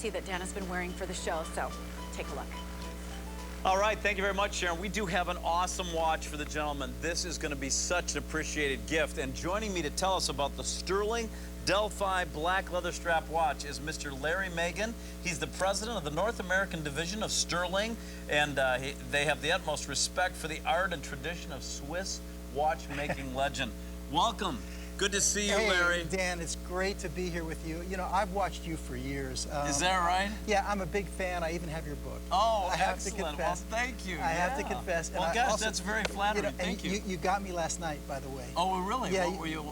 QVC that Dan has been wearing for the show, so take a look. All right, thank you very much, Sharon. We do have an awesome watch for the gentleman. This is going to be such an appreciated gift. And joining me to tell us about the Stuhrling Delphi black leather strap watch is Mr. Larry Magen. He's the president of the North American division of Stuhrling, and they have the utmost respect for the art and tradition of Swiss watchmaking legend. Welcome. Good to see you, Larry. Dan, it's great to be here with you. You know, I've watched you for years. Is that right? Yeah, I'm a big fan. I even have your book. Oh, I have excellent. to confess. Well, thank you. I have to confess. Well, gosh, that's very flattering. Thank you. You got me last night, by the way. Oh, really? Yeah, what were you?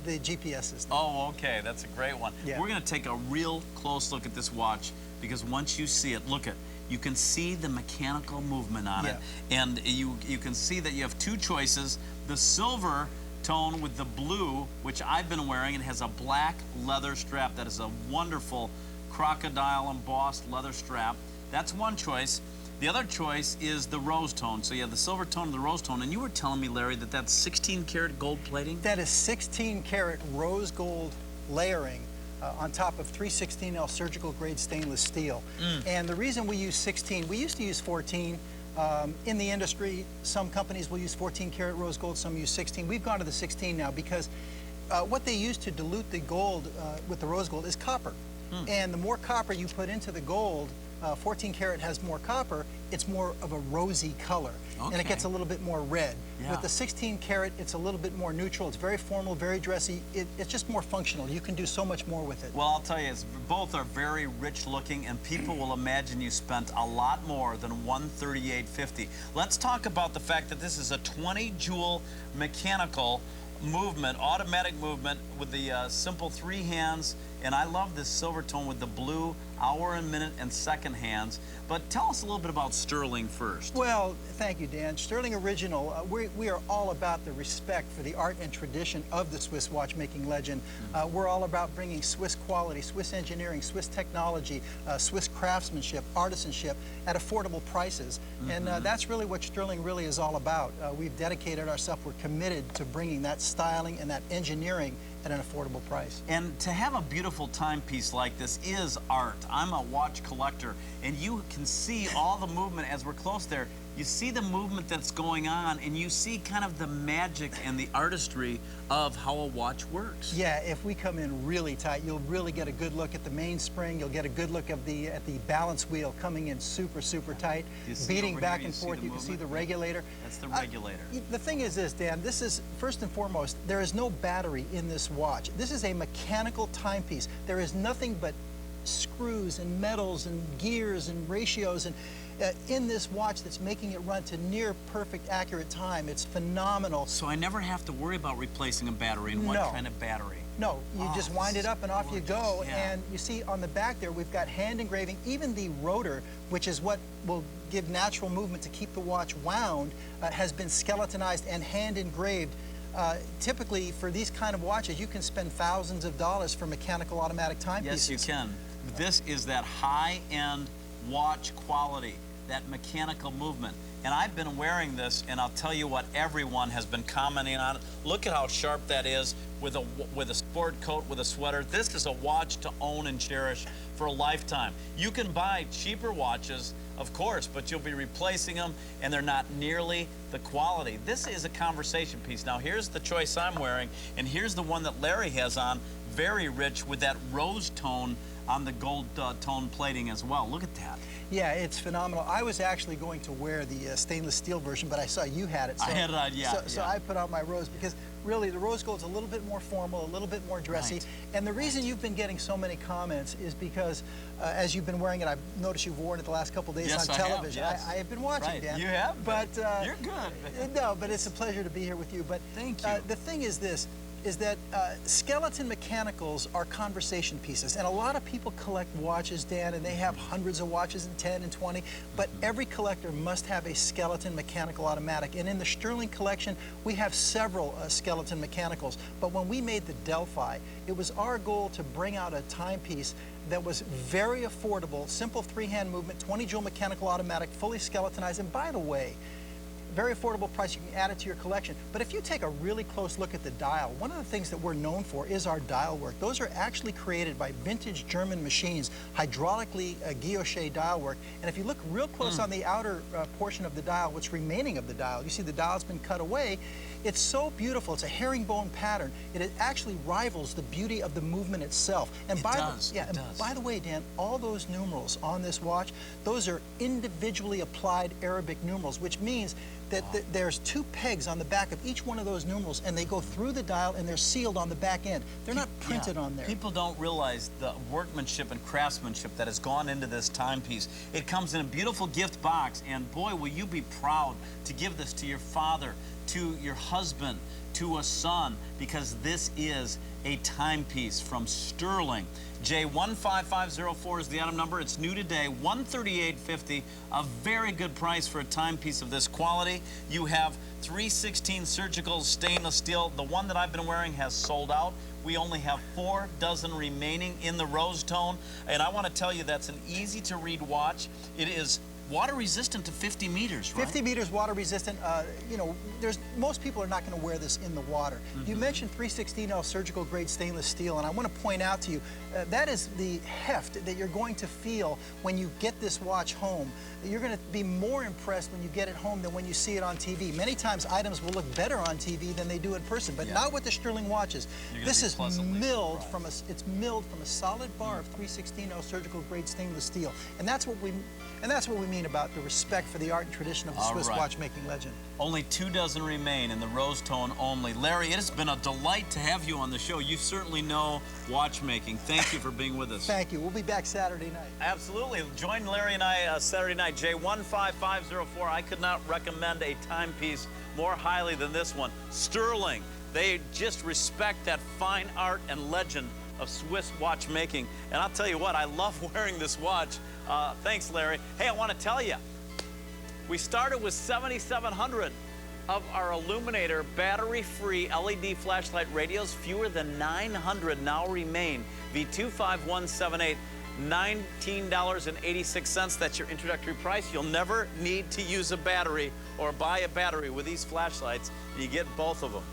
The GPS system. Oh, okay. That's a great one. Yeah. We're going to take a real close look at this watch because once you see it, look at you can see the mechanical movement on it, and you can see that you have two choices: the silver tone with the blue, which I've been wearing, and has a black leather strap. That is a wonderful crocodile embossed leather strap. That's one choice. The other choice is the rose tone. So you have the silver tone and the rose tone. And you were telling me, Larry, that that's 16 karat gold plating? That is 16 karat rose gold layering on top of 316L surgical grade stainless steel. And the reason we use 16, we used to use 14. In the industry, some companies will use 14 karat rose gold, some use 16. We've gone to the 16 now because what they use to dilute the gold with the rose gold is copper. And the more copper you put into the gold, 14 karat has more copper, it's more of a rosy color. And it gets a little bit more red. With the 16 karat, it's a little bit more neutral. It's very formal, very dressy. It's just more functional. You can do so much more with it. Well, I'll tell you, both are very rich looking, and people will imagine you spent a lot more than $138.50. Let's talk about the fact that this is a 20 joule mechanical movement, automatic movement with the simple 3 hands, and I love this silver tone with the blue hour and minute and second hands. But tell us a little bit about Stuhrling first. Well, thank you, Dan. Stuhrling Original, we are all about the respect for the art and tradition of the Swiss watchmaking legend. We're all about bringing Swiss quality, Swiss engineering, Swiss technology, Swiss craftsmanship, artisanship at affordable prices. And that's really what Stuhrling really is all about. We've dedicated ourselves, we're committed to bringing that styling and that engineering at an affordable price. And to have a beautiful timepiece like this is art. I'm a watch collector, and you can see all the movement as we're close there. You see the movement that's going on, and you see kind of the magic and the artistry of how a watch works. Yeah, if we come in really tight, you'll really get a good look at the mainspring. You'll get a good look at the balance wheel coming in super, super tight, beating back and forth. You can see the regulator. That's the regulator. The thing is this, Dan, this is, first and foremost, there is no battery in this watch. This is a mechanical timepiece. There is nothing but screws and metals and gears and ratios and in this watch that's making it run to near perfect accurate time. It's phenomenal. So I never have to worry about replacing a battery. And what kind of battery? No, you just wind it up and off you go. And you see on the back there, we've got hand engraving. Even the rotor, which is what will give natural movement to keep the watch wound, has been skeletonized and hand engraved. Typically, for these kind of watches, you can spend thousands of dollars for mechanical automatic timepieces. Yes, you can. This is that high-end watch quality, that mechanical movement. And I've been wearing this, and I'll tell you what, everyone has been commenting on it. Look at how sharp that is with a sport coat, with a sweater. This is a watch to own and cherish for a lifetime. You can buy cheaper watches, of course, but you'll be replacing them, and they're not nearly the quality. This is a conversation piece. Now, here's the choice I'm wearing, and here's the one that Larry has on, very rich with that rose tone on the gold tone plating as well. Look at that. Yeah, it's phenomenal. I was actually going to wear the stainless steel version, but I saw you had it. So, I had it on, So I put on my rose because really the rose gold's a little bit more formal, a little bit more dressy. And the reason you've been getting so many comments is because as you've been wearing it, I've noticed you've worn it the last couple of days on television. I have been watching, Dan. You have? But you're good. No, but it's a pleasure to be here with you. But thank you. The thing is this, is that skeleton mechanicals are conversation pieces. And a lot of people collect watches, Dan, and they have hundreds of watches and 10 and 20, but every collector must have a skeleton mechanical automatic. And in the Stuhrling collection, we have several skeleton mechanicals. But when we made the Delphi, it was our goal to bring out a timepiece that was very affordable, simple 3-hand movement, 20 joule mechanical automatic, fully skeletonized. And by the way, very affordable price. You can add it to your collection. But if you take a really close look at the dial, one of the things that we're known for is our dial work. Those are actually created by vintage German machines, hydraulically guilloche dial work. And if you look real close on the outer portion of the dial, what's remaining of the dial, you see the dial's been cut away. It's so beautiful. It's a herringbone pattern. It actually rivals the beauty of the movement itself. And by the way, Dan, all those numerals on this watch, those are individually applied Arabic numerals, which means that there's 2 pegs on the back of each one of those numerals, and they go through the dial and they're sealed on the back end. They're not printed on there. People don't realize the workmanship and craftsmanship that has gone into this timepiece. It comes in a beautiful gift box, and boy, will you be proud to give this to your father, to your husband, to a son, because this is a timepiece from Stuhrling. J15504 is the item number. It's new today, $138.50, a very good price for a timepiece of this quality. You have 316 surgical stainless steel. The one that I've been wearing has sold out. We only have 4 dozen remaining in the rose tone, and I want to tell you that's an easy to read watch. It is water resistant to 50 meters, right? 50 meters water resistant. You know, most people are not going to wear this in the water. You mentioned 316L surgical grade stainless steel, and I want to point out to you, that is the heft that you're going to feel when you get this watch home. You're going to be more impressed when you get it home than when you see it on TV. Many times items will look better on TV than they do in person, but not with the Stuhrling watches. This is milled from a solid bar of 316L surgical grade stainless steel, and that's what we mean about the respect for the art and tradition of the Swiss watchmaking legend. Only 2 dozen remain in the rose tone only. Larry, it has been a delight to have you on the show. You certainly know watchmaking. Thank you for being with us. Thank you. We'll be back Saturday night. Absolutely. Join Larry and I Saturday night. J15504. I could not recommend a timepiece more highly than this one. Stuhrling. They just respect that fine art and legend of Swiss watchmaking. And I'll tell you what, I love wearing this watch. Thanks, Larry. Hey, I want to tell you, we started with 7,700 of our Illuminator battery-free LED flashlight radios. Fewer than 900 now remain. V25178, $19.86. That's your introductory price. You'll never need to use a battery or buy a battery with these flashlights. You get both of them.